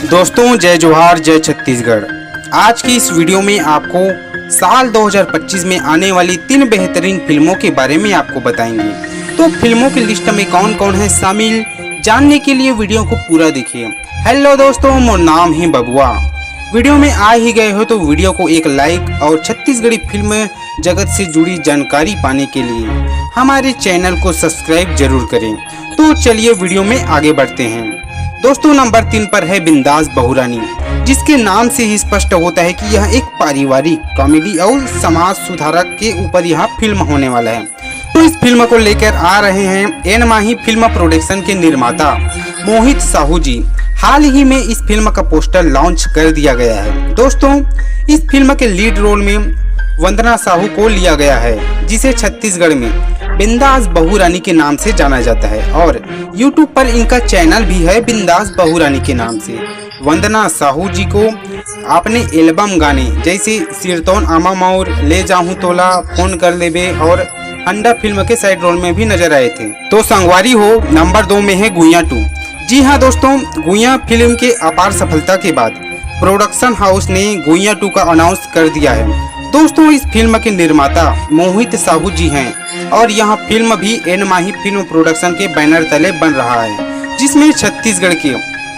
दोस्तों जय जोहार जय छत्तीसगढ़। आज की इस वीडियो में आपको साल 2025 में आने वाली 3 बेहतरीन फिल्मों के बारे में आपको बताएंगे। तो फिल्मों की लिस्ट में कौन कौन है शामिल, जानने के लिए वीडियो को पूरा देखिए। हेलो दोस्तों, मोर नाम है बबुआ। वीडियो में आ ही गए हो तो वीडियो को एक लाइक और छत्तीसगढ़ी फिल्म जगत से जुड़ी जानकारी पाने के लिए हमारे चैनल को सब्सक्राइब जरूर करें। तो चलिए वीडियो में आगे बढ़ते हैं। दोस्तों नंबर 3 पर है बिंदास बहुरानी, जिसके नाम से ही स्पष्ट होता है कि यह एक पारिवारिक कॉमेडी और समाज सुधारक के ऊपर यह फिल्म होने वाला है। तो इस फिल्म को लेकर आ रहे हैं एन माही फिल्म प्रोडक्शन के निर्माता मोहित साहू जी। हाल ही में इस फिल्म का पोस्टर लॉन्च कर दिया गया है। दोस्तों इस फिल्म के लीड रोल में वंदना साहू को लिया गया है, जिसे छत्तीसगढ़ में बिंदास बहुरानी के नाम से जाना जाता है और YouTube पर इनका चैनल भी है बिंदास बहुरानी के नाम से। वंदना साहू जी को आपने एल्बम गाने जैसे सिरतौन आमा मौर, ले जाऊं तोला, फोन कर लेबे और अंडा फिल्म के साइड रोल में भी नजर आए थे। तो संगवारी हो नंबर 2 में है गुइया 2। जी हाँ दोस्तों, गुइया फिल्म के अपार सफलता के बाद प्रोडक्शन हाउस ने गुइया 2 का अनाउंस कर दिया है। दोस्तों इस फिल्म के निर्माता मोहित साहू जी हैं और यह फिल्म भी एन माही फिल्म प्रोडक्शन के बैनर तले बन रहा है, जिसमें छत्तीसगढ़ के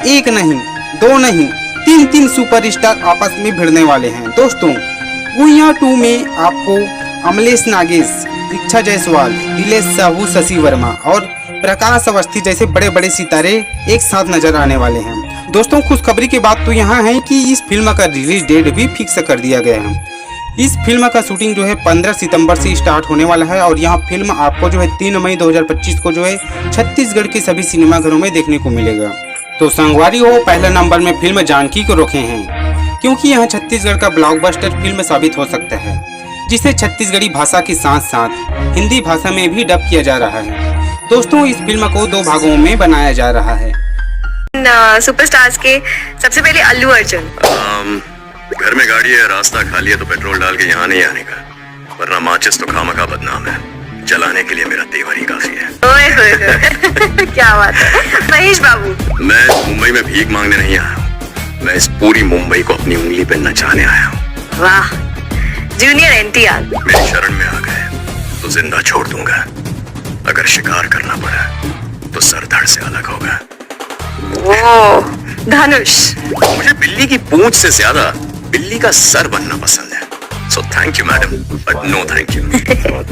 एक नहीं, 2 नहीं, 3 सुपरस्टार आपस में भिड़ने वाले हैं। दोस्तों गुइया 2 में आपको अमलेश नागेश, दीक्षा जायसवाल, दिलेश साहू, शशि वर्मा और प्रकाश अवस्थी जैसे बड़े बड़े सितारे एक साथ नजर आने वाले हैं। दोस्तों खुशखबरी की बात तो यहाँ है कि इस फिल्म का रिलीज डेट भी फिक्स कर दिया गया है। इस फिल्म का शूटिंग जो है 15 सितंबर से स्टार्ट होने वाला है और यह फिल्म आपको जो है 3 मई 2025 को जो है छत्तीसगढ़ के सभी सिनेमाघरों में देखने को मिलेगा। तो संगवारी हो पहले नंबर में फिल्म जानकी को रखे हैं, क्योंकि यह छत्तीसगढ़ का ब्लॉकबस्टर फिल्म साबित हो सकता है, जिसे छत्तीसगढ़ी भाषा के साथ साथ हिंदी भाषा में भी डब किया जा रहा है। दोस्तों इस फिल्म को 2 भागों में बनाया जा रहा है। सुपरस्टार्स के सबसे पहले अल्लू अर्जुन। घर में गाड़ी है, रास्ता खाली है तो पेट्रोल डाल के यहाँ नहीं आने का, वरना माचिस तो खामखा बदनाम है। जलाने के लिए मेरा तेवर ही काफी है। ओए होए क्या बात है। महेश बाबू। मैं मुंबई में भीख मांगने नहीं आया हूँ, मैं इस पूरी मुंबई को अपनी उंगली पे नचाने आया हूँ। वाह। जूनियर एनटीआर। मेरी शरण में आ गए तो जिंदा छोड़ दूंगा, अगर शिकार करना पड़ा तो सर धड़ से अलग होगा। वो धनुष। मुझे बिल्ली की पूंछ से ज्यादा बिल्ली का सर बनना पसंद है। So thank you madam, but no thank you.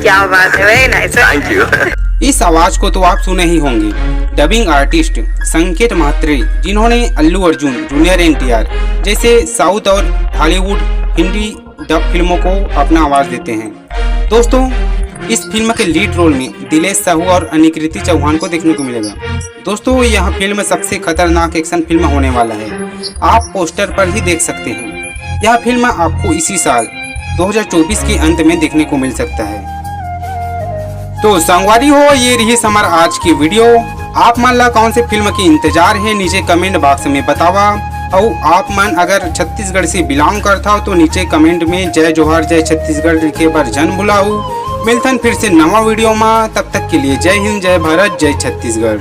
क्या बात है, वेरी नाइस। Thank you. इस आवाज को तो आप सुने ही होंगे, डबिंग आर्टिस्ट संकेत म्हात्रे, जिन्होंने अल्लू अर्जुन, जूनियर एनटीआर जैसे साउथ और हॉलीवुड हिंदी डब फिल्मों को अपना आवाज देते हैं। दोस्तों इस फिल्म के लीड रोल में दिलेश साहू और अनिकृति चौहान को देखने को मिलेगा। दोस्तों यह फिल्म सबसे खतरनाक एक्शन फिल्म होने वाला है, आप पोस्टर पर ही देख सकते हैं। यह फिल्म आपको इसी साल 2024 के अंत में देखने को मिल सकता है। तो संगवारी हो ये रही हमारा आज की वीडियो। आप मन ला कौन से फिल्म की इंतजार है नीचे कमेंट बॉक्स में बतावा, और आप मन अगर छत्तीसगढ़ से बिलोंग करता हो तो नीचे कमेंट में जय जोहार जय छत्तीसगढ़ लिखे पर जन बुलाऊ। मिलथन फिर से नवा वीडियो में, तब तक के लिए जय हिंद, जय भारत, जय छत्तीसगढ़।